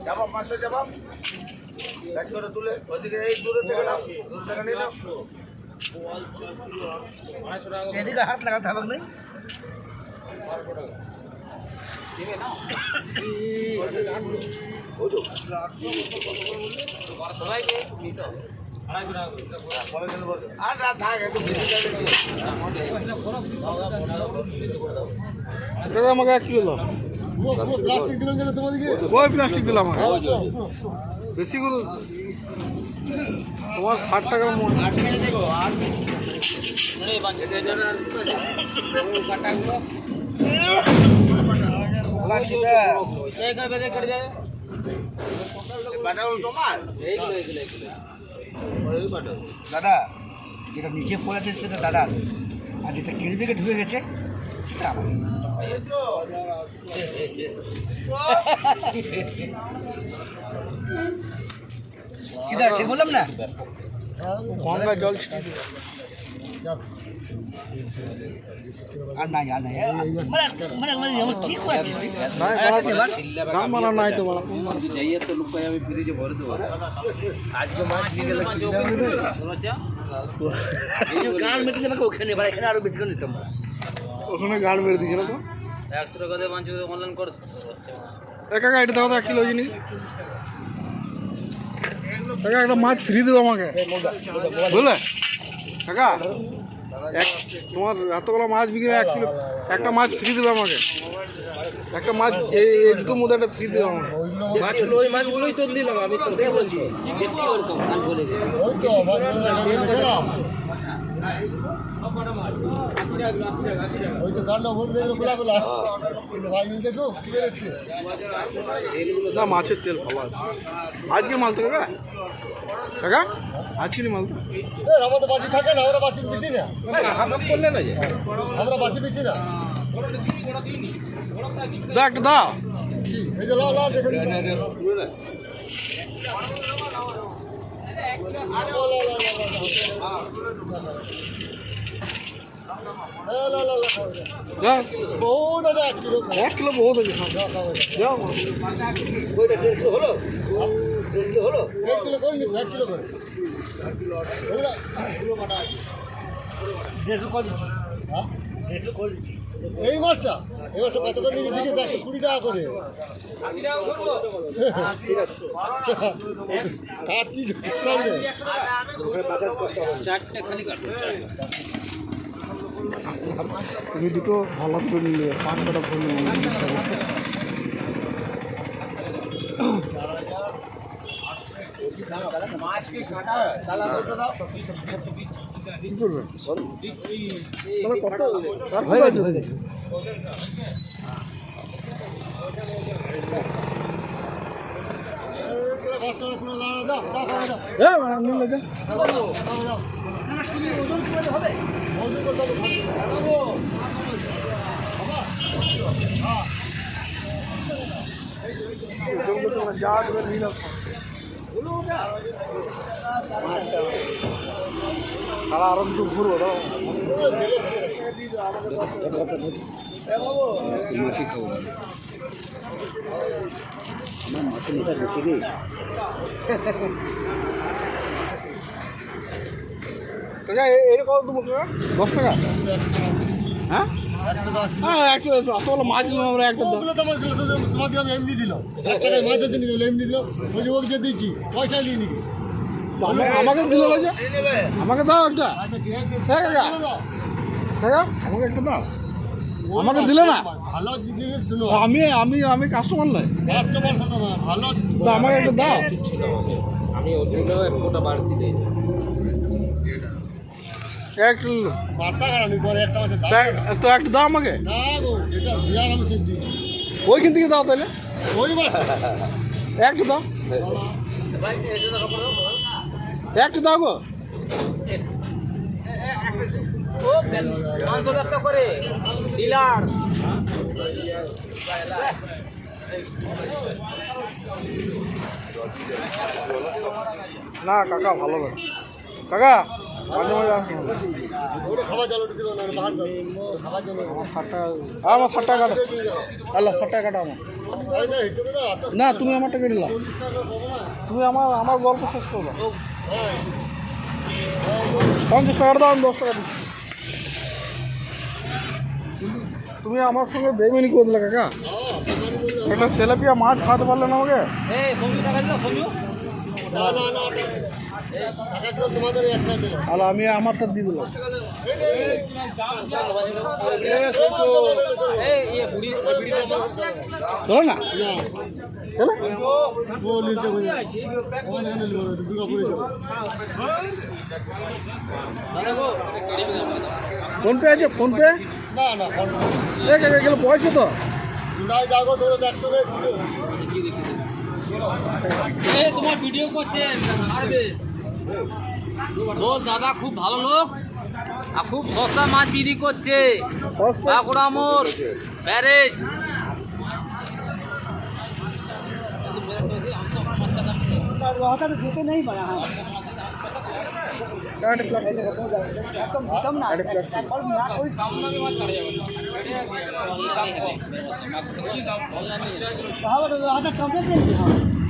যাবো 500 যাবো গাছ করে তুলে ওইদিকে এই দূরে থেকে নাও দূরে থেকে নিয়ে নাও এদিকে হাত লাগাতে হবে না আমাকে 1 কিলো প্লাস্টিক দিলাম কেন তোমাদেরকে? ওই প্লাস্টিক দিলাম আমাকে বেশি করে তোমার 60 টাকা মন দাদা যেটা নিচে পড়েছে সেটা দাদা আর যেটা কেড়ে থেকে ঢুকে গেছে সেটা আমার কি দাদা ঠিক বললাম না গঙ্গা জল আর নাই আমার ঠিক আছে দাম মানা নাই তো বলা যাইয়ে তো লোক আমি ফ্রিজে ভরে দেবো আজকে মাছ নিয়ে গেলে গান মেটে যাবে ওখানে এবার এখানে আরো বেশি করে নিতাম ওখানে গাড় মেরে দিয়েছিল তো 100 টাকা দিয়ে মাছ অনলাইন করে কাকা এটা দাও তো 1 কিলো জিনিস কাকা একটা মাছ ফ্রি দেবো আমাকে বুঝলে কাকা তোমার এতগুলো মাছ বিক্রি 1 কিলো একটা মাছ ফ্রি দেবে আমাকে একটা মাছ এই দুটোর মধ্যে একটা ফ্রি দেবে আমাকে মাছগুলো ওই মাছগুলোই তো নিলাম আমি তো দেখে বলছি দেখি ওরকম কাল বলে দিই ওই তো ওই তো কান্ড বলতে দেখলো খোলা খোলা ভাই দেখো কি বেরোচ্ছে না মাছের তেল ভালো আছে আজকে মাল তো কাকা কাকা আজকে মাল তো আমরা তো বাসি থাকে না আমরা বাসি বিচি না করলে না যে আমরা বাসি বিচি না দাও একটা দাও এই যে লাও লাও দেখেন বহুত আছে 1 কিলো 1 কিলো বহুত আছে যাও ওইটা 1.5 কিলো হলো 1.5 কিলো হলো 1 কিলো করে 1 কিলো করে 1.5 করে দিচ্ছি হ্যাঁ 1.5 করে দিচ্ছি এই মাছটা কত করে নিয়ে দিকে 120 টাকা করে 80 টাকা করবো ঠিক আছে কাটছি সামনে চারটে খালি কাটবো তুমি দুটো ভালো করে নিলে 5 টাকা ফোন মাছ কি কাটা তালা দুটো দাও কি করবেন মানে কত হয়ে গেছে তারা আরো একটু ঘুরবো দাও মাছি খাবো আমার মাছের নেশা বেশি রে কাকা এরকম তোমার 10 টাকা হ্যাঁ 100 অতগুলো মাছ নিলাম আমরা একটা ওগুলো তোমার তোমাকে আমি এমনি দিলাম 60 টাকায় মাছের জন্য এমনি দিলাম ওই যে ওকে দিচ্ছি পয়সা নিয়ে নিবি আমাকে দিল যে আমাকে দাও একটা আচ্ছা ঠিক আছে হ্যাঁ কাকা কাকা আমাকে একটা দাও আমাকে দিলে না ভালো জিনিস শুনো আমি আমি আমি কাস্টমার নয় কাস্টমার সাথে ভালো তো আমাকে একটা দাও আমি ওটা একটা বাড়তি দিই একটা মাথা খারাপ নেই তোমার একটা মাছের দাম তো একটা দাও আমাকে না গো এটা বিয়ার আমি সেট দিই ওইখান থেকে দাও তাহলে ওই মাছ একটা দাও একটা দাও গো ও 500 টাকা করে ডিলার না কাকা ভালো কাকা মাঝে মাঝে আসুন। ওটা খাবার জল ওটা দিল না বাহার খাবার জল আমার 60 টাকা, আমার 60 টাকা কাটো। আল্লাহ 60 টাকা কাটো আমার। হিসেবে দাও না তুমি আমারটা কেটে নাও, তুমি আমার গল্প শেষ করো। 50 টাকা দাও, আমি 10 টাকা দিচ্ছি। তুমি আমার সঙ্গে বেইমানি করে দিলে কাকা। একটা তেলাপিয়া মাছ খাওয়াতে পারলে না আমাকে? না না না টাকা দিল তোমাদের একটা দিল আর আমি আমারটা দিয়ে দিলাম। চলো না চলো। ও নিতে বলে ওখানে নিল দুর্গাপুরে ফোনপে আছে? ফোনপে না না গেলে পয়সা তো নাই যাগো ধরো 100 তোমার ভিডিও করছেন দোষ দাদা খুব ভালো লোক আর খুব সস্তা মাছ বিক্রি করছে বাঁকুড়া মোড় ব্যারেজ। कम